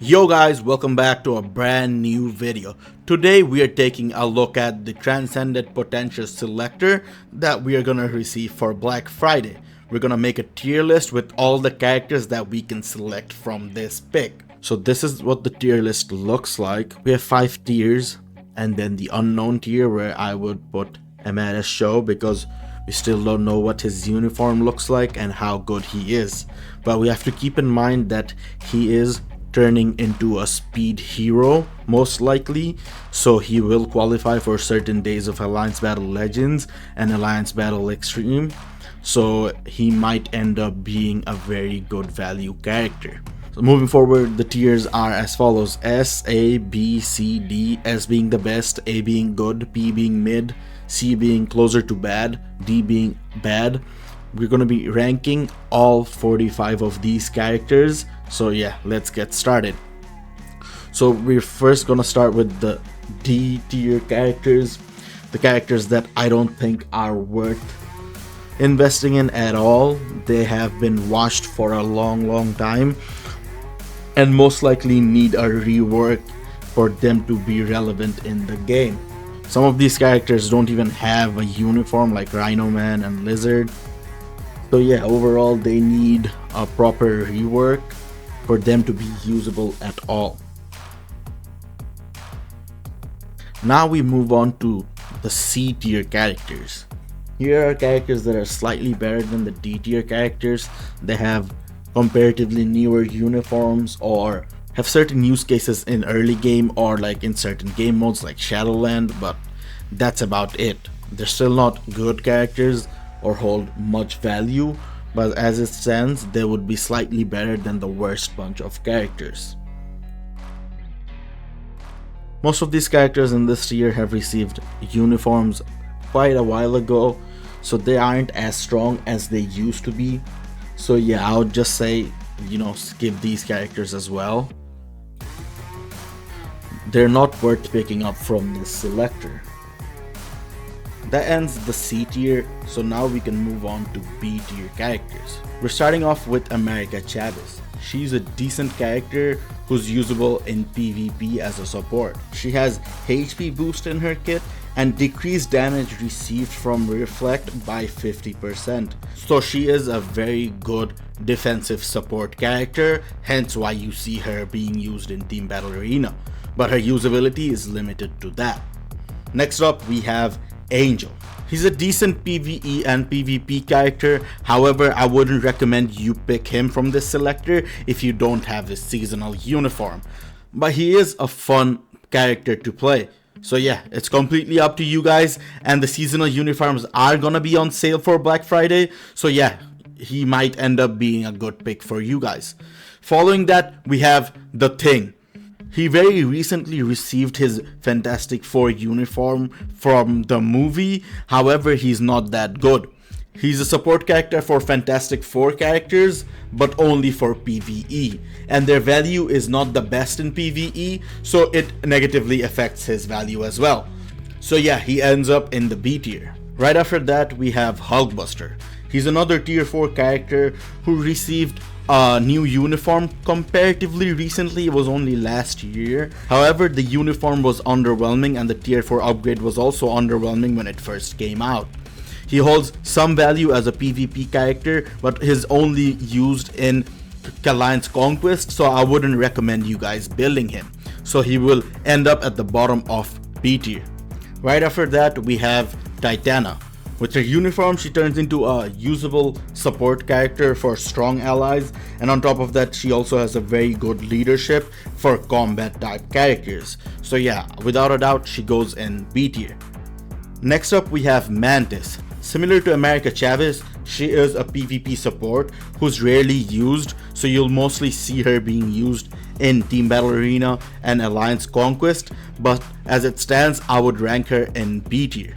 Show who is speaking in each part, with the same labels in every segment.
Speaker 1: Yo guys, welcome back to a brand new video. Today we are taking a look at the Transcended Potential Selector that we are gonna receive for Black Friday. We're gonna make a tier list with all the characters that we can select from this pick. So this is what the tier list looks like. We have 5 tiers and then the unknown tier where I would put Amadeus Show because we still don't know what his uniform looks like and how good he is. But we have to keep in mind that he is turning into a speed hero most likely, so he will qualify for certain days of Alliance Battle Legends and Alliance Battle Extreme, so he might end up being a very good value character. So moving forward, the tiers are as follows: S, A, B, C, D, S being the best, A being good, P being mid, C being closer to bad, D being bad. We're going to be ranking all 45 of these characters, so yeah, let's get started. So we're first going to start with the D tier characters, the characters that I don't think are worth investing in at all. They have been washed for a long time and most likely need a rework for them to be relevant in the game. Some of these characters don't even have a uniform, like Rhino Man and Lizard. So yeah, overall they need a proper rework for them to be usable at all. Now we move on to the C tier characters. Here are characters that are slightly better than the D tier characters. They have comparatively newer uniforms or have certain use cases in early game or like in certain game modes like Shadowland, but that's about it. They're still not good characters or hold much value, but as it stands, they would be slightly better than the worst bunch of characters. Most of these characters in this tier have received uniforms quite a while ago, so they aren't as strong as they used to be. So yeah, I would just say, skip these characters as well. They're not worth picking up from this selector. That ends the C tier, so now we can move on to B tier characters. We're starting off with America Chavez. She's a decent character who's usable in PvP as a support. She has HP boost in her kit and decreased damage received from reflect by 50%. So she is a very good defensive support character, hence why you see her being used in Team Battle Arena, but her usability is limited to that. Next up we have Angel. He's a decent PvE and PvP character, however I wouldn't recommend you pick him from this selector if you don't have his seasonal uniform, but he is a fun character to play. So yeah, it's completely up to you guys, and the seasonal uniforms are gonna be on sale for Black Friday, so yeah, he might end up being a good pick for you guys. Following that, we have The Thing. He very recently received his Fantastic Four uniform from the movie, however he's not that good. He's a support character for Fantastic Four characters, but only for PvE, and their value is not the best in PvE, so it negatively affects his value as well. So yeah, he ends up in the B tier. Right after that we have Hulkbuster. He's another tier 4 character who received a new uniform comparatively recently. It was only last year. However, the uniform was underwhelming and the tier 4 upgrade was also underwhelming when it first came out. He holds some value as a PvP character, but is only used in Alliance Conquest, so I wouldn't recommend you guys building him. So he will end up at the bottom of B tier. Right after that we have Titana. With her uniform, she turns into a usable support character for strong allies, and on top of that she also has a very good leadership for combat type characters. So yeah, without a doubt she goes in B tier. Next up we have Mantis. Similar to America Chavez, she is a PvP support who's rarely used, so you'll mostly see her being used in Team Battle Arena and Alliance Conquest, but as it stands I would rank her in B tier.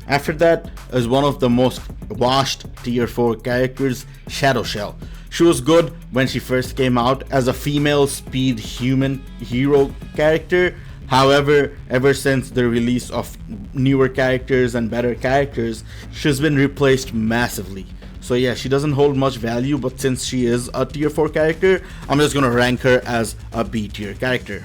Speaker 1: After that is one of the most washed tier 4 characters, Shadow Shell. She was good when she first came out as a female speed human hero character. However, ever since the release of newer characters and better characters, she's been replaced massively. So yeah, she doesn't hold much value, but since she is a tier 4 character, I'm just gonna rank her as a B tier character.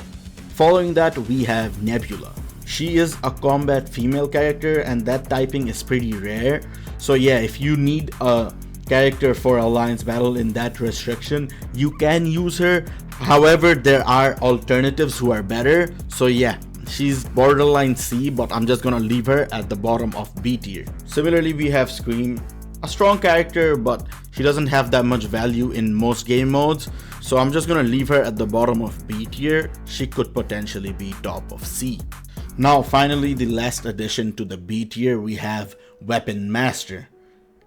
Speaker 1: Following that, we have Nebula. She is a combat female character, and that typing is pretty rare. So yeah, if you need a character for alliance battle in that restriction, you can use her. However, there are alternatives who are better. So yeah, she's borderline C, but I'm just gonna leave her at the bottom of B tier. Similarly, we have Scream, a strong character, but she doesn't have that much value in most game modes. So I'm just gonna leave her at the bottom of B tier. She could potentially be top of C. Now finally, the last addition to the B tier, we have Weapon Master.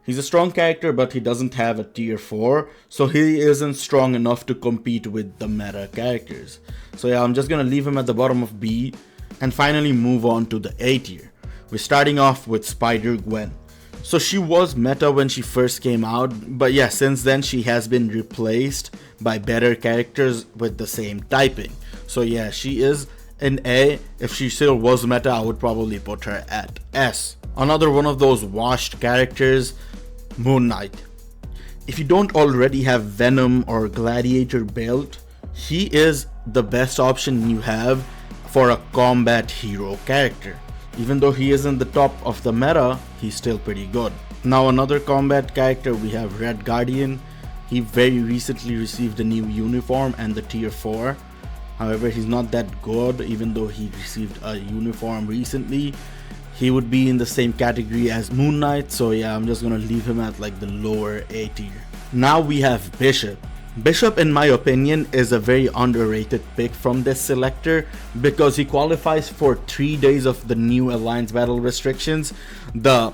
Speaker 1: He's a strong character, but he doesn't have a tier 4, so he isn't strong enough to compete with the meta characters. So yeah, I'm just gonna leave him at the bottom of B, and finally move on to the A tier. We're starting off with Spider-Gwen. So she was meta when she first came out, but yeah, since then she has been replaced by better characters with the same typing. So yeah, she is in A. If she still was meta, I would probably put her at S. Another one of those washed characters, Moon Knight. If you don't already have Venom or Gladiator built, he is the best option you have for a combat hero character. Even though he isn't the top of the meta, he's still pretty good. Now another combat character, we have Red Guardian. He very recently received a new uniform and the tier 4. However, he's not that good. Even though he received a uniform recently, he would be in the same category as Moon Knight. So yeah, I'm just gonna leave him at like the lower A tier. Now we have Bishop. Bishop, in my opinion, is a very underrated pick from this selector because he qualifies for 3 days of the new alliance battle restrictions, the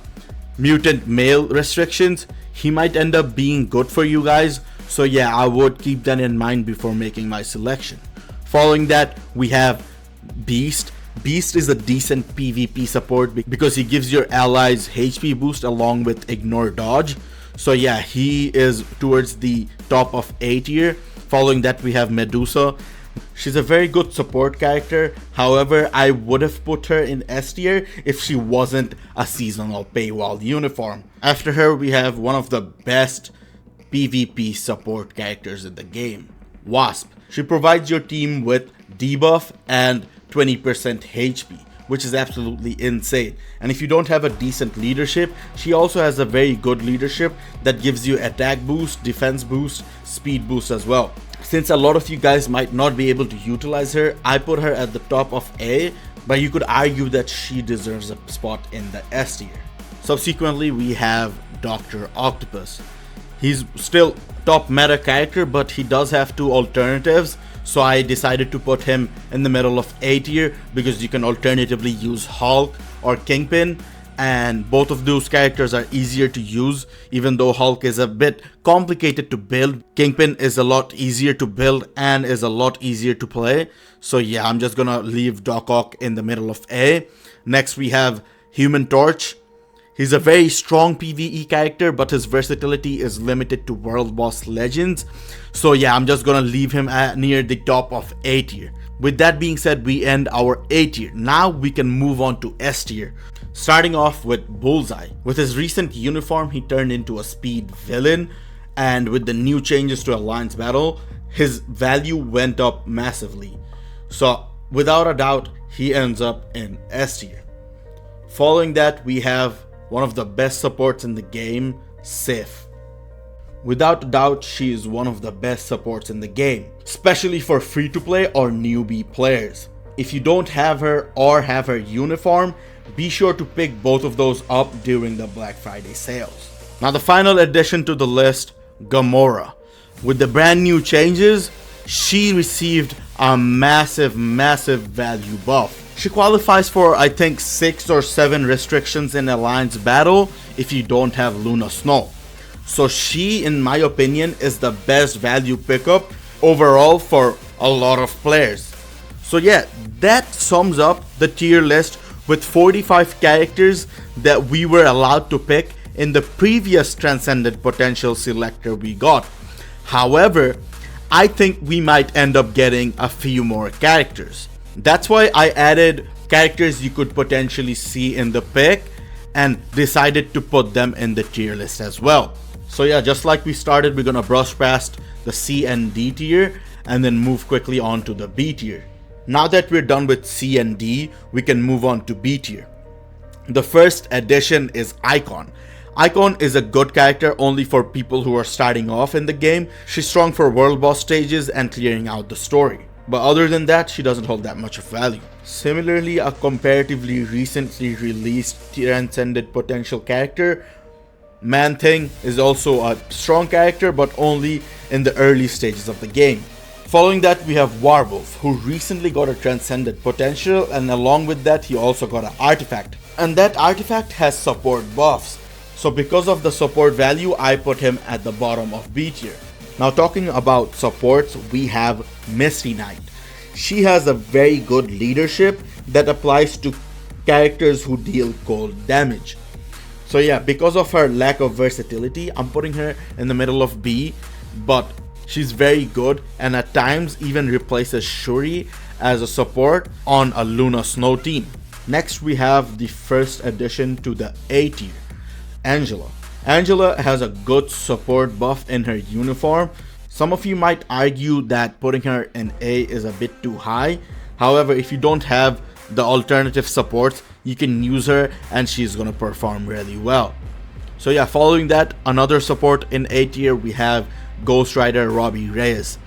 Speaker 1: mutant male restrictions. He might end up being good for you guys. So yeah, I would keep that in mind before making my selection. Following that, we have Beast. Beast is a decent PvP support because he gives your allies HP boost along with ignore dodge. So yeah, he is towards the top of A tier. Following that, we have Medusa. She's a very good support character. However, I would have put her in S tier if she wasn't a seasonal paywall uniform. After her, we have one of the best PvP support characters in the game, Wasp. She provides your team with debuff and 20% HP, which is absolutely insane. And if you don't have a decent leadership, she also has a very good leadership that gives you attack boost, defense boost, speed boost as well. Since a lot of you guys might not be able to utilize her, I put her at the top of A, but you could argue that she deserves a spot in the S tier. Subsequently, we have Dr. Octopus. He's still top meta character, but he does have 2 alternatives. So I decided to put him in the middle of A tier because you can alternatively use Hulk or Kingpin, and both of those characters are easier to use. Even though Hulk is a bit complicated to build, Kingpin is a lot easier to build and is a lot easier to play. So yeah, I'm just gonna leave Doc Ock in the middle of A. Next, we have Human Torch. He's a very strong PvE character, but his versatility is limited to World Boss Legends. So yeah, I'm just gonna leave him near the top of A tier. With that being said, we end our A tier. Now we can move on to S tier. Starting off with Bullseye. With his recent uniform, he turned into a speed villain. And with the new changes to Alliance Battle, his value went up massively. So without a doubt, he ends up in S tier. Following that, we have one of the best supports in the game, Sif. Without a doubt, she is one of the best supports in the game, especially for free-to-play or newbie players. If you don't have her or have her uniform, be sure to pick both of those up during the Black Friday sales. Now the final addition to the list, Gamora. With the brand new changes, she received a massive value buff. She qualifies for I think 6 or 7 restrictions in Alliance Battle if you don't have Luna Snow. So she, in my opinion, is the best value pickup overall for a lot of players. So yeah, that sums up the tier list with 45 characters that we were allowed to pick in the previous Transcended Potential Selector we got. However, I think we might end up getting a few more characters. That's why I added characters you could potentially see in the pick and decided to put them in the tier list as well. So yeah, just like we started, we're gonna brush past the C and D tier and then move quickly on to the B tier. Now that we're done with C and D, we can move on to B tier. The first addition is Icon. Icon is a good character only for people who are starting off in the game. She's strong for world boss stages and clearing out the story. But other than that, she doesn't hold that much of value. Similarly, a comparatively recently released Transcended Potential character, Man-Thing, is also a strong character but only in the early stages of the game. Following that, we have Werewolf, who recently got a Transcended Potential, and along with that he also got an artifact. And that artifact has support buffs. So because of the support value, I put him at the bottom of B tier. Now talking about supports, we have Misty Knight. She has a very good leadership that applies to characters who deal cold damage. So yeah, because of her lack of versatility, I'm putting her in the middle of B, but she's very good and at times even replaces Shuri as a support on a Luna Snow team. Next we have the first addition to the A tier, Angela. Angela has a good support buff in her uniform. Some of you might argue that putting her in A is a bit too high. However, if you don't have the alternative supports, you can use her and she's gonna perform really well. So yeah, following that, another support in A tier, we have Ghost Rider Robbie Reyes.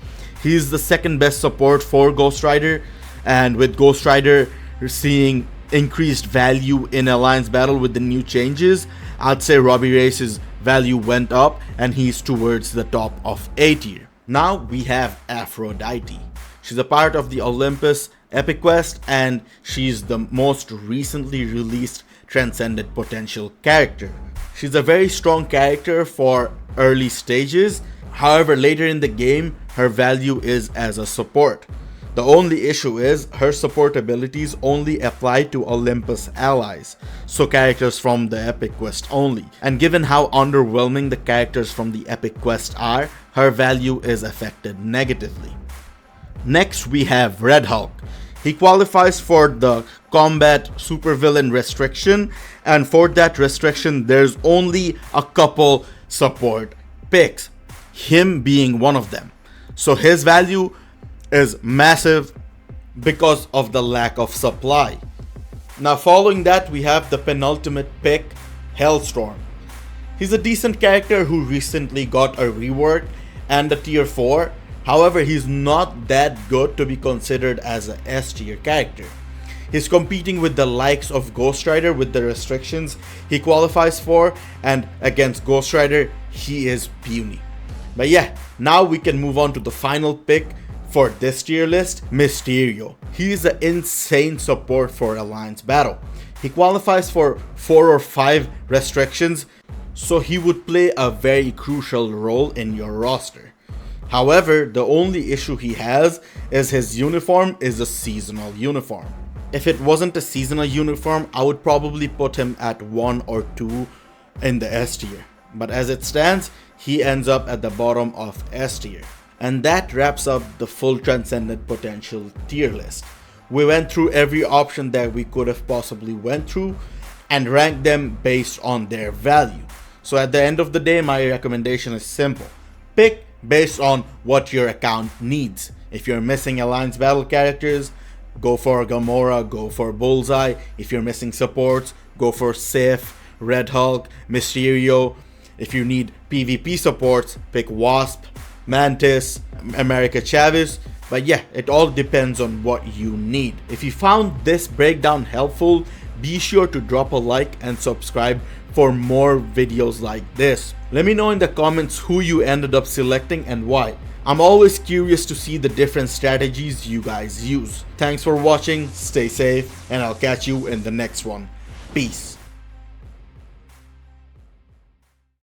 Speaker 1: He's the second best support for Ghost Rider, and with Ghost Rider seeing increased value in Alliance Battle with the new changes, I'd say Robbie Reyes' value went up and he's towards the top of A tier. Now we have Aphrodite. She's a part of the Olympus Epic Quest and she's the most recently released Transcended Potential character. She's a very strong character for early stages. However, later in the game, her value is as a support. The only issue is her support abilities only apply to Olympus allies, so characters from the Epic Quest only. And given how underwhelming the characters from the Epic Quest are, her value is affected negatively. Next we have Red Hulk. He qualifies for the combat supervillain restriction, and for that restriction there's only a couple support picks, him being one of them. So his value is massive because of the lack of supply. Now following that, we have the penultimate pick, Hellstorm. He's a decent character who recently got a rework and a tier 4. However, he's not that good to be considered as a S tier character. He's competing with the likes of Ghost Rider with the restrictions he qualifies for, and against Ghost Rider he is puny. But yeah, now we can move on to the final pick for this tier list, Mysterio. He is an insane support for Alliance Battle. He qualifies for 4 or 5 restrictions, so he would play a very crucial role in your roster. However, the only issue he has is his uniform is a seasonal uniform. If it wasn't a seasonal uniform, I would probably put him at 1 or 2 in the S tier. But as it stands, he ends up at the bottom of S tier. And that wraps up the full Transcended Potential tier list. We went through every option that we could have possibly went through and ranked them based on their value. So at the end of the day, my recommendation is simple. Pick based on what your account needs. If you're missing Alliance Battle characters, go for Gamora, go for Bullseye. If you're missing supports, go for Sif, Red Hulk, Mysterio. If you need PvP supports, pick Wasp, Mantis, America Chavez. But yeah, it all depends on what you need. If you found this breakdown helpful, be sure to drop a like and subscribe for more videos like this. Let me know in the comments who you ended up selecting and why. I'm always curious to see the different strategies you guys use. Thanks for watching, stay safe, and I'll catch you in the next one. Peace.